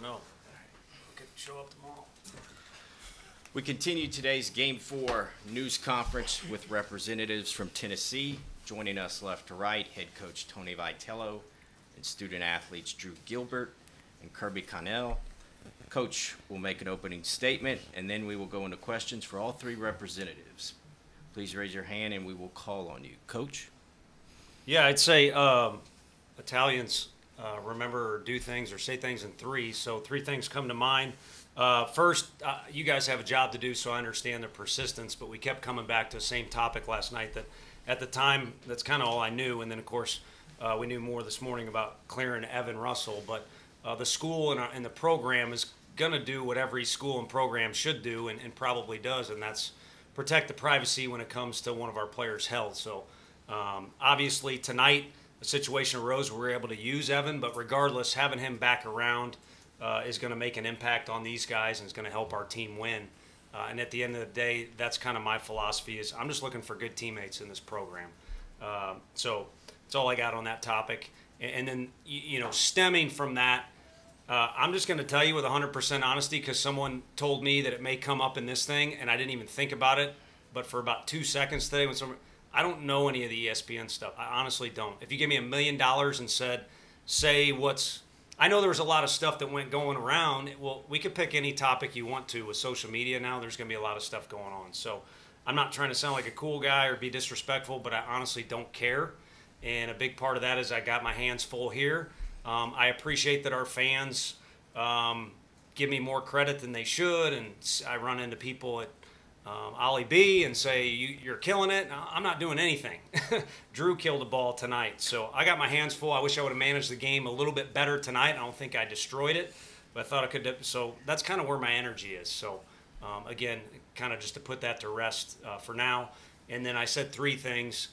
know. Could show up tomorrow. We continue today's Game 4 news conference with representatives from Tennessee. Joining us left to right, head coach Tony Vitello and student athletes Drew Gilbert and Kirby Connell. Coach will make an opening statement, and then we will go into questions for all three representatives. Please raise your hand, and we will call on you. Coach? Yeah, I'd say Italians remember or do things or say things in three, so three things come to mind. First, you guys have a job to do, so I understand the persistence, but we kept coming back to the same topic last night that at the time, that's kind of all I knew, and then, of course, we knew more this morning about clearing Evan Russell, but the school and the program is going to do what every school and program should do and probably does, and that's protect the privacy when it comes to one of our players' health. So obviously tonight a situation arose where we were able to use Evan, but regardless, having him back around is going to make an impact on these guys and is going to help our team win. And at the end of the day, that's kind of my philosophy is I'm just looking for good teammates in this program. So that's all I got on that topic. And then, you know, stemming from that, I'm just going to tell you with 100% honesty because someone told me that it may come up in this thing, and I didn't even think about it. But for about 2 seconds today, when someone, I don't know any of the ESPN stuff. I honestly don't. If you give me $1 million and said, say what's, I know there was a lot of stuff that went going around. Well, we could pick any topic you want to with social media now. There's going to be a lot of stuff going on. So I'm not trying to sound like a cool guy or be disrespectful, but I honestly don't care. And a big part of that is I got my hands full here. I appreciate that our fans give me more credit than they should, and I run into people at Ollie B and say, you're killing it. I'm not doing anything. Drew killed the ball tonight, so I got my hands full. I wish I would have managed the game a little bit better tonight. I don't think I destroyed it, but I thought I could. So that's kind of where my energy is. So again, kind of just to put that to rest for now. And then I said three things.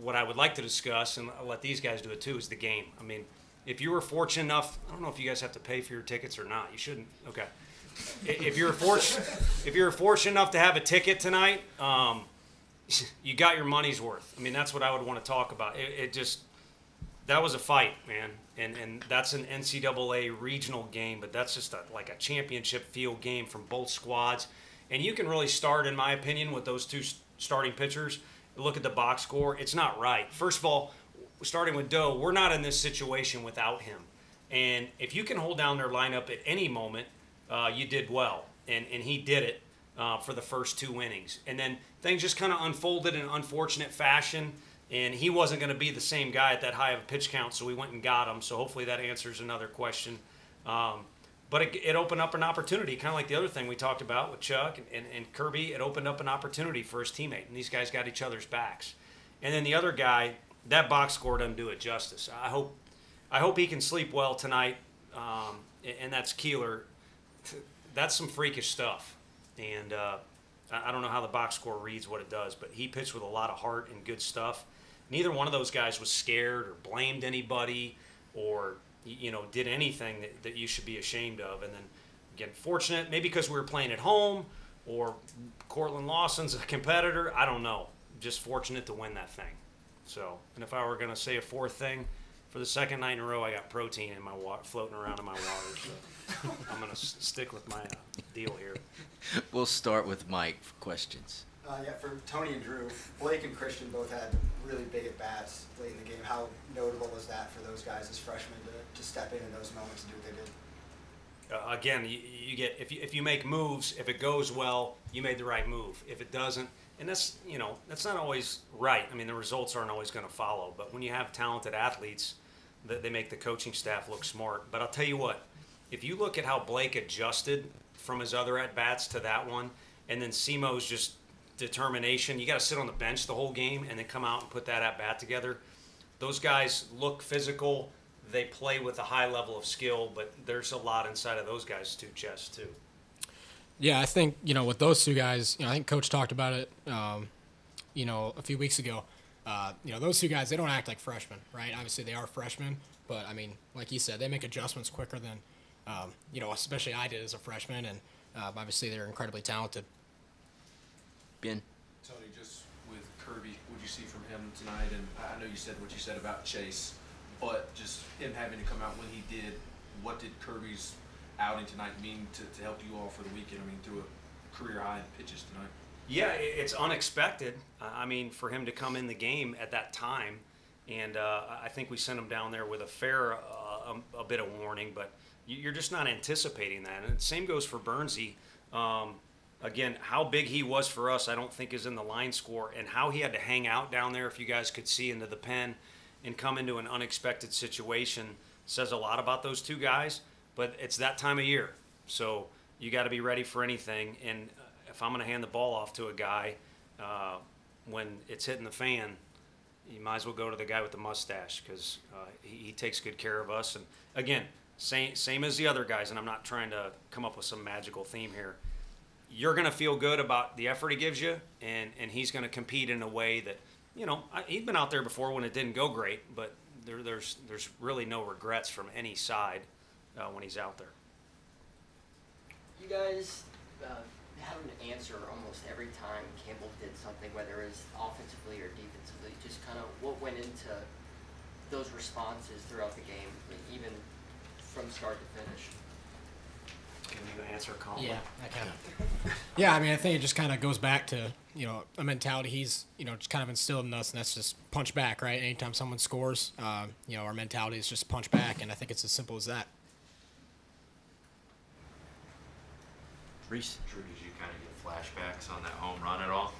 What I would like to discuss, and I'll let these guys do it too, is the game. I mean, if you were fortunate enough, I don't know if you guys have to pay for your tickets or not. You shouldn't. Okay. If you're fortunate enough to have a ticket tonight, you got your money's worth. I mean, that's what I would want to talk about. It just, that was a fight, man. And that's an NCAA regional game, but that's just like a championship field game from both squads. And you can really start, in my opinion, with those two starting pitchers. Look at the box score. It's not right. First of all, starting with Doe, we're not in this situation without him. And if you can hold down their lineup at any moment, you did well. And he did it for the first 2 innings. And then things just kind of unfolded in an unfortunate fashion. And he wasn't going to be the same guy at that high of a pitch count, so we went and got him. So hopefully that answers another question. But it opened up an opportunity, kind of like the other thing we talked about with Chuck and Kirby. It opened up an opportunity for his teammate, and these guys got each other's backs. And then the other guy, that box score doesn't do it justice. I hope he can sleep well tonight, and that's Keeler. That's some freakish stuff. And I don't know how the box score reads what it does, but he pitched with a lot of heart and good stuff. Neither one of those guys was scared or blamed anybody or did anything that you should be ashamed of. And then, again, fortunate, maybe because we were playing at home or Cortland Lawson's a competitor. I don't know. Just fortunate to win that thing. So, and if I were going to say a fourth thing, for the second night in a row, I got protein in my water, floating around in my water. So I'm going to stick with my deal here. We'll start with Mike for questions. Yeah, for Tony and Drew, Blake and Christian both had really big at-bats late in the game. How notable was that for those guys as freshmen to step in those moments and do what they did? Again, you get if you make moves, if it goes well, you made the right move. If it doesn't, and that's not always right. I mean, the results aren't always going to follow. But when you have talented athletes, they make the coaching staff look smart. But I'll tell you what, if you look at how Blake adjusted from his other at-bats to that one, and then Simo's just determination, you got to sit on the bench the whole game and then come out and put that at-bat together. Those guys look physical. They play with a high level of skill, but there's a lot inside of those guys' two chests too. Yeah, I think, with those two guys, I think Coach talked about it, a few weeks ago. Those two guys, they don't act like freshmen, right? Obviously, they are freshmen, but, I mean, like he said, they make adjustments quicker than, especially I did as a freshman, and obviously they're incredibly talented. Ben? Tony, just with Kirby, what did you see from him tonight? And I know you said what you said about Chase, but just him having to come out when he did, what did Kirby's outing tonight mean to help you all for the weekend? I mean, through a career high in pitches tonight. Yeah, it's unexpected. I mean, for him to come in the game at that time, and I think we sent him down there with a fair a bit of warning, but you're just not anticipating that. And the same goes for Bernsey. Again, how big he was for us, I don't think is in the line score, and how he had to hang out down there, if you guys could see into the pen and come into an unexpected situation, says a lot about those two guys. But it's that time of year, so you got to be ready for anything. And if I'm going to hand the ball off to a guy when it's hitting the fan, you might as well go to the guy with the mustache, because he takes good care of us. And again, same as the other guys, and I'm not trying to come up with some magical theme here. You're going to feel good about the effort he gives you, and he's going to compete in a way that, he'd been out there before when it didn't go great, but there's really no regrets from any side when he's out there. You guys have an answer almost every time Campbell did something, whether it was offensively or defensively. Just kind of what went into those responses throughout the game, even from start to finish. Can you answer, Colin? Yeah, I can. Yeah, I mean, I think it just kind of goes back to, a mentality he's, just kind of instilled in us, and that's just punch back, right? Anytime someone scores, our mentality is just punch back, and I think it's as simple as that. Reese? Drew, did you kind of get flashbacks on that home run at all?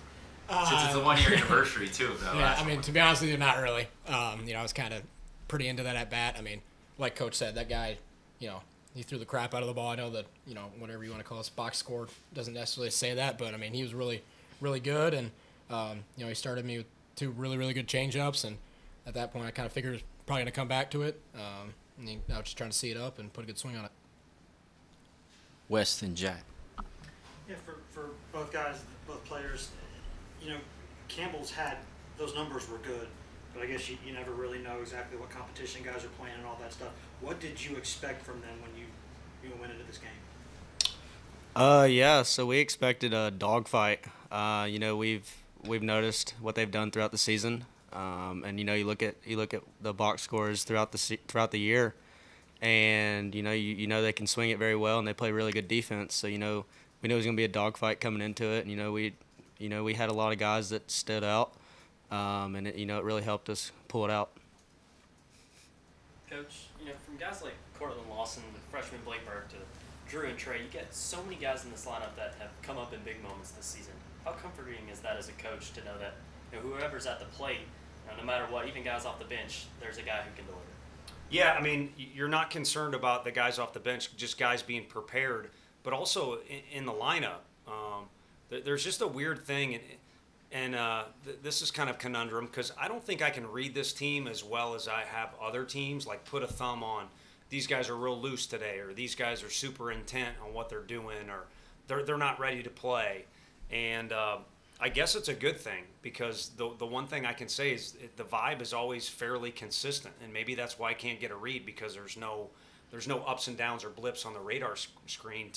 Since it's the 1-year anniversary, too, though. Yeah, I mean, to be honest with you, not really. I was kind of pretty into that at bat. I mean, like Coach said, that guy, he threw the crap out of the ball. I know that, whatever you want to call it, box score doesn't necessarily say that, but I mean, he was really, really good. And, he started me with 2 really, really good changeups. And at that point, I kind of figured he was probably going to come back to it. I was just trying to see it up and put a good swing on it. West and Jack. Yeah, for both guys, both players, Campbell's had, those numbers were good, but I guess you never really know exactly what competition guys are playing and all that stuff. What did you expect from them when you went into this game? Yeah, so we expected a dogfight. We've noticed what they've done throughout the season, and you look at the box scores throughout the year, and they can swing it very well, and they play really good defense. So we knew it was going to be a dogfight coming into it. And, we had a lot of guys that stood out, and it really helped us pull it out. Coach, from guys like Cortland Lawson, freshman Blake Burke, to Drew and Trey, you get so many guys in this lineup that have come up in big moments this season. How comforting is that as a coach to know that whoever's at the plate, no matter what, even guys off the bench, there's a guy who can deliver? Yeah, I mean, you're not concerned about the guys off the bench, just guys being prepared, but also in the lineup. There's just a weird thing, and this is kind of conundrum, because I don't think I can read this team as well as I have other teams, like put a thumb on these guys are real loose today, or these guys are super intent on what they're doing, or they're not ready to play. And I guess it's a good thing, because the one thing I can say is the vibe is always fairly consistent, and maybe that's why I can't get a read, because there's no ups and downs or blips on the radar screen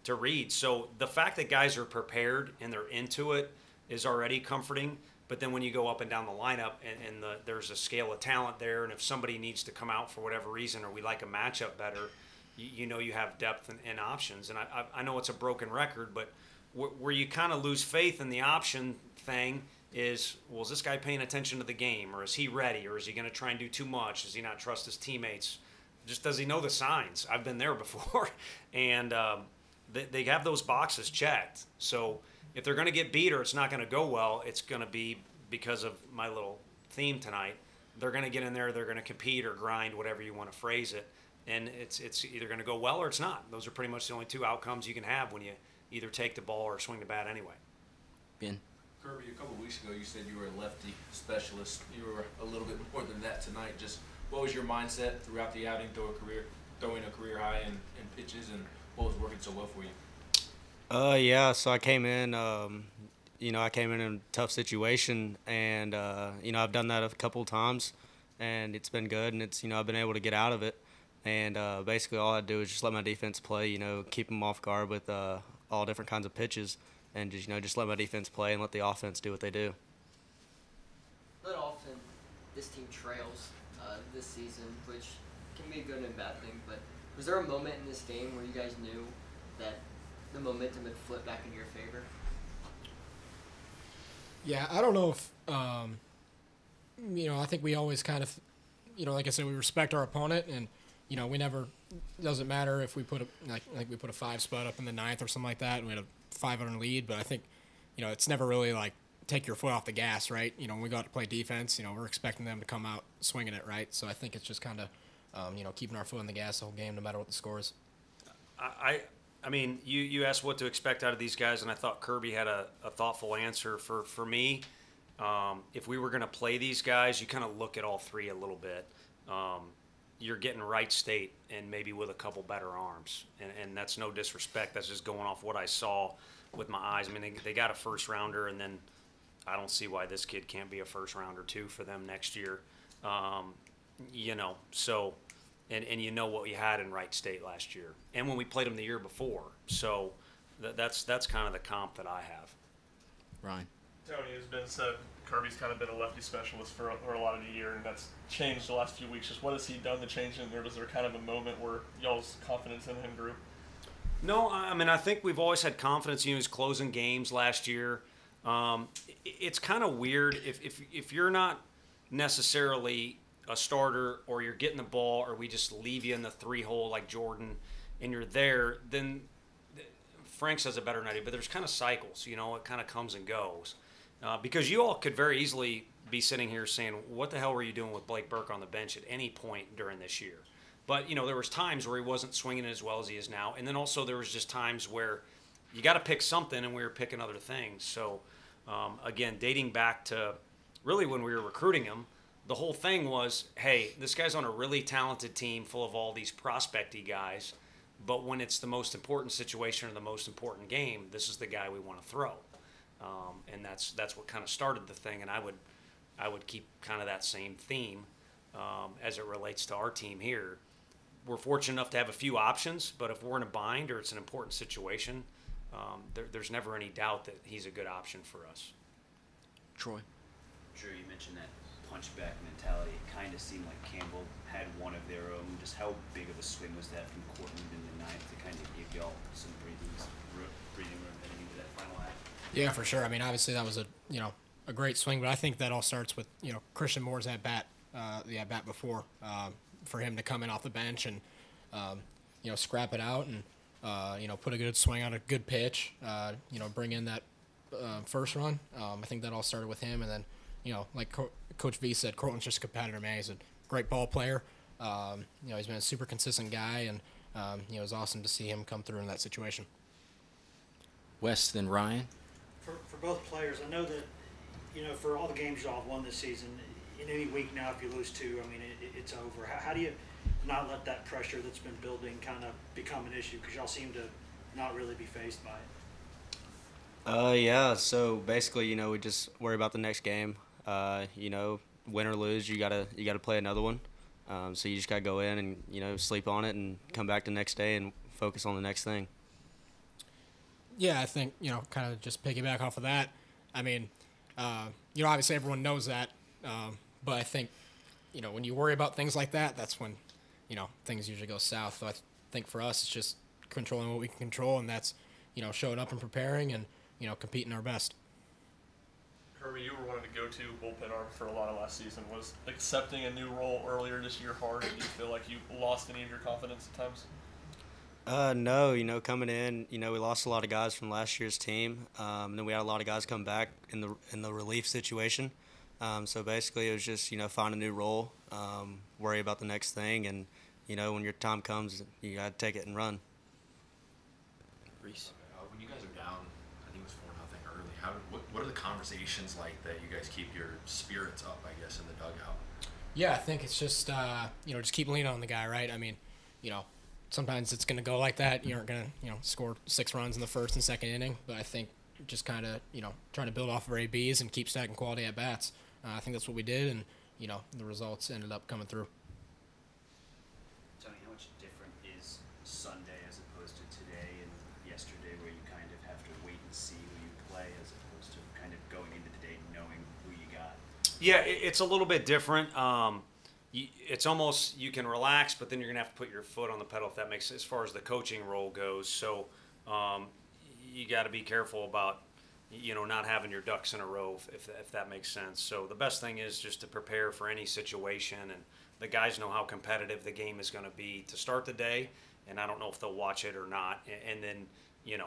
to read. So the fact that guys are prepared and they're into it is already comforting. But then when you go up and down the lineup and there's a scale of talent there, and if somebody needs to come out for whatever reason, or we like a matchup better, you have depth and options. And I know it's a broken record, but where you kind of lose faith in the option thing is, well, is this guy paying attention to the game, or is he ready, or is he going to try and do too much? Does he not trust his teammates? Just does he know the signs? I've been there before, and they have those boxes checked. So if they're going to get beat or it's not going to go well, it's going to be because of my little theme tonight. They're going to get in there, they're going to compete or grind, whatever you want to phrase it, and it's either going to go well or it's not. Those are pretty much the only 2 outcomes you can have when you either take the ball or swing the bat anyway. Ben? Kirby, a couple weeks ago you said you were a lefty specialist. You were a little bit more than that tonight. Just what was your mindset throughout the outing, throwing a career high in pitches, and what was working so well for you? Yeah, so I came in, I came in a tough situation, and, I've done that a couple of times, and it's been good, and I've been able to get out of it. And basically all I do is just let my defense play, keep them off guard with all different kinds of pitches, and just let my defense play and let the offense do what they do. But often this team trails this season, which can be a good and bad thing, but Was there a moment in this game where you guys knew that the momentum had flipped back in your favor? Yeah, I don't know if I think we always kind of, like I said, we respect our opponent, and we never. Doesn't matter if we put I think we put a 5 spot up in the 9th or something like that, and we had a 5-0 lead. But I think, it's never really like take your foot off the gas, right? When we go out to play defense, we're expecting them to come out swinging it, right? So I think it's just kind of, keeping our foot on the gas the whole game, no matter what the score is. I mean, you asked what to expect out of these guys, and I thought Kirby had a thoughtful answer. For me, if we were going to play these guys, you kind of look at all three a little bit. You're getting Wright State and maybe with a couple better arms, and that's no disrespect. That's just going off what I saw with my eyes. I mean, they got a first rounder, and then I don't see why this kid can't be a first rounder too for them next year. So. And you know what we had in Wright State last year, and when we played them the year before. So that's kind of the comp that I have. Ryan. Tony, has been said Kirby's kind of been a lefty specialist for a lot of the year, and that's changed the last few weeks. Just what has he done to change it, or was there kind of a moment where y'all's confidence in him grew? No, I mean, I think we've always had confidence in his closing games last year. It's kind of weird if you're not necessarily a starter, or you're getting the ball, or we just leave you in the 3-hole like Jordan, and you're there, then Frank says it better than I do, but there's kind of cycles, it kind of comes and goes. Because you all could very easily be sitting here saying, what the hell were you doing with Blake Burke on the bench at any point during this year? But, there was times where he wasn't swinging as well as he is now, and then also there was just times where you got to pick something, and we were picking other things. So, again, dating back to really when we were recruiting him, the whole thing was, hey, this guy's on a really talented team full of all these prospecty guys, but when it's the most important situation or the most important game, this is the guy we want to throw. And that's what kind of started the thing, and I would keep kind of that same theme as it relates to our team here. We're fortunate enough to have a few options, but if we're in a bind or it's an important situation, there's never any doubt that he's a good option for us. Troy. Drew, you mentioned that punchback mentality. It kind of seemed like Campbell had one of their own. Just how big of a swing was that from Cortland in the 9th to kind of give y'all some breathing room heading into that final half? Yeah, for sure. I mean, obviously that was a great swing, but I think that all starts with Christian Moore's at bat, the at bat before, for him to come in off the bench and scrap it out and put a good swing on a good pitch, bring in that first run. I think that all started with him, and then like Coach V said, Cortland's just a competitor, man. He's a great ball player. He's been a super consistent guy, and it was awesome to see him come through in that situation. Wes, then Ryan. For both players, I know that for all the games y'all have won this season, in any week now, if you lose 2, I mean, it's over. How do you not let that pressure that's been building kind of become an issue? Because y'all seem to not really be faced by it. Yeah. So basically, we just worry about the next game. Win or lose, you gotta play another one. So you just gotta go in and sleep on it and come back the next day and focus on the next thing. Yeah, I think kind of just piggyback off of that. I mean, obviously everyone knows that, but I think when you worry about things like that, that's when things usually go south. So I think for us, it's just controlling what we can control, and that's showing up and preparing and competing our best. Kirby, you were one of the go-to bullpen arms for a lot of last season. Was accepting a new role earlier this year hard, and do you feel like you lost any of your confidence at times? No, coming in, we lost a lot of guys from last year's team, and then we had a lot of guys come back in the relief situation. So basically, it was just find a new role, worry about the next thing, and when your time comes, you got to take it and run. Reese. When you guys are down, I think it was 4-0 early. What are the conversations like that you guys keep your spirits up, I guess, in the dugout? Yeah, I think it's just just keep leaning on the guy, right? I mean, sometimes it's going to go like that. You aren't going to score 6 runs in the first and second inning, but I think just kind of trying to build off of our ABs and keep stacking quality at bats. I think that's what we did, and the results ended up coming through. Tony, how much different is Sunday as opposed to today and yesterday, where you kind of have to wait and see who you play as opposed to kind of going into the day knowing who you got? Yeah, it's a little bit different. it's almost you can relax, but then you're gonna have to put your foot on the pedal if that makes sense, as far as the coaching role goes. So you got to be careful about not having your ducks in a row if that makes sense. So the best thing is just to prepare for any situation, and the guys know how competitive the game is going to be to start the day, and I don't know if they'll watch it or not, and then you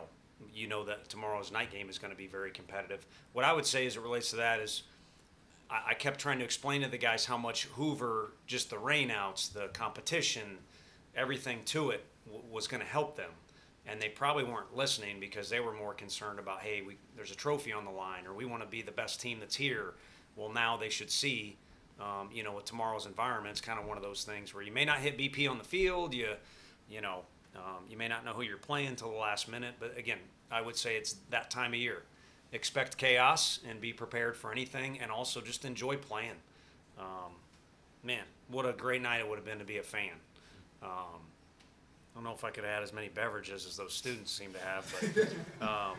know that tomorrow's night game is going to be very competitive. What I would say as it relates to that is I kept trying to explain to the guys how much Hoover, just the rainouts, the competition, everything to it was going to help them. And they probably weren't listening because they were more concerned about, hey, there's a trophy on the line, or we want to be the best team that's here. Well, now they should see, with tomorrow's environment, it's kind of one of those things where you may not hit BP on the field, you may not know who you're playing till the last minute. But again, I would say it's that time of year. Expect chaos and be prepared for anything, and also just enjoy playing. Man, what a great night it would have been to be a fan. I don't know if I could have had as many beverages as those students seem to have, but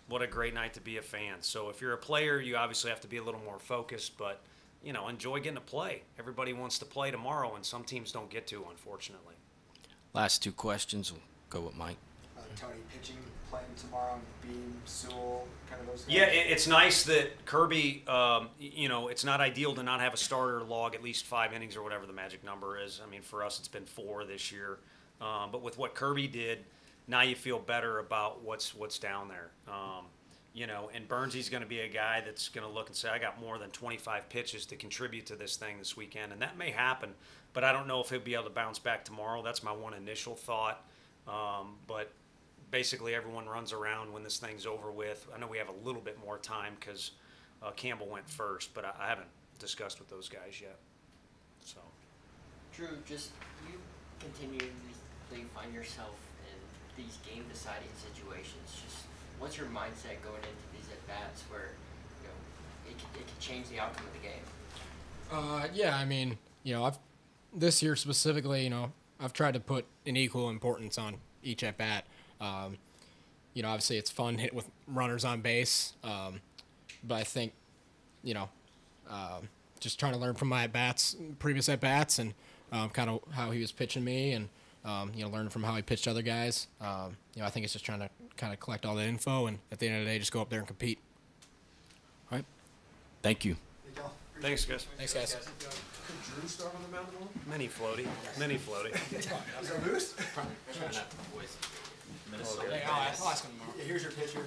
what a great night to be a fan. So if you're a player, you obviously have to be a little more focused, but enjoy getting to play. Everybody wants to play tomorrow, and some teams don't get to, unfortunately. Last 2 questions. We'll go with Mike. Tony, pitching, playing tomorrow, Beam, Sewell, kind of those guys? Yeah, it's nice that Kirby, it's not ideal to not have a starter log at least 5 innings or whatever the magic number is. I mean, for us, it's been 4 this year. But with what Kirby did, now you feel better about what's down there. And Burnsy's going to be a guy that's going to look and say, I got more than 25 pitches to contribute to this thing this weekend. And that may happen, but I don't know if he'll be able to bounce back tomorrow. That's my one initial thought. But basically everyone runs around when this thing's over with. I know we have a little bit more time because Campbell went first, but I haven't discussed with those guys yet. So, Drew, just you continually find yourself in these game-deciding situations. Just what's your mindset going into these at-bats where it could change the outcome of the game? Yeah, I mean, this year specifically, I've tried to put an equal importance on each at-bat. Obviously it's fun hit with runners on base, but I think, just trying to learn from my at-bats, previous at-bats, and kind of how he was pitching me, and learning from how he pitched other guys. I think it's just trying to kind of collect all the info, and at the end of the day, just go up there and compete. All right. Thank you. thanks, guys. Thanks, guys. Could Drew start on the mound tomorrow? Mini floaty. Mini floaty. Is there a boost? Minnesota. I'll ask him tomorrow. Here's your pitcher.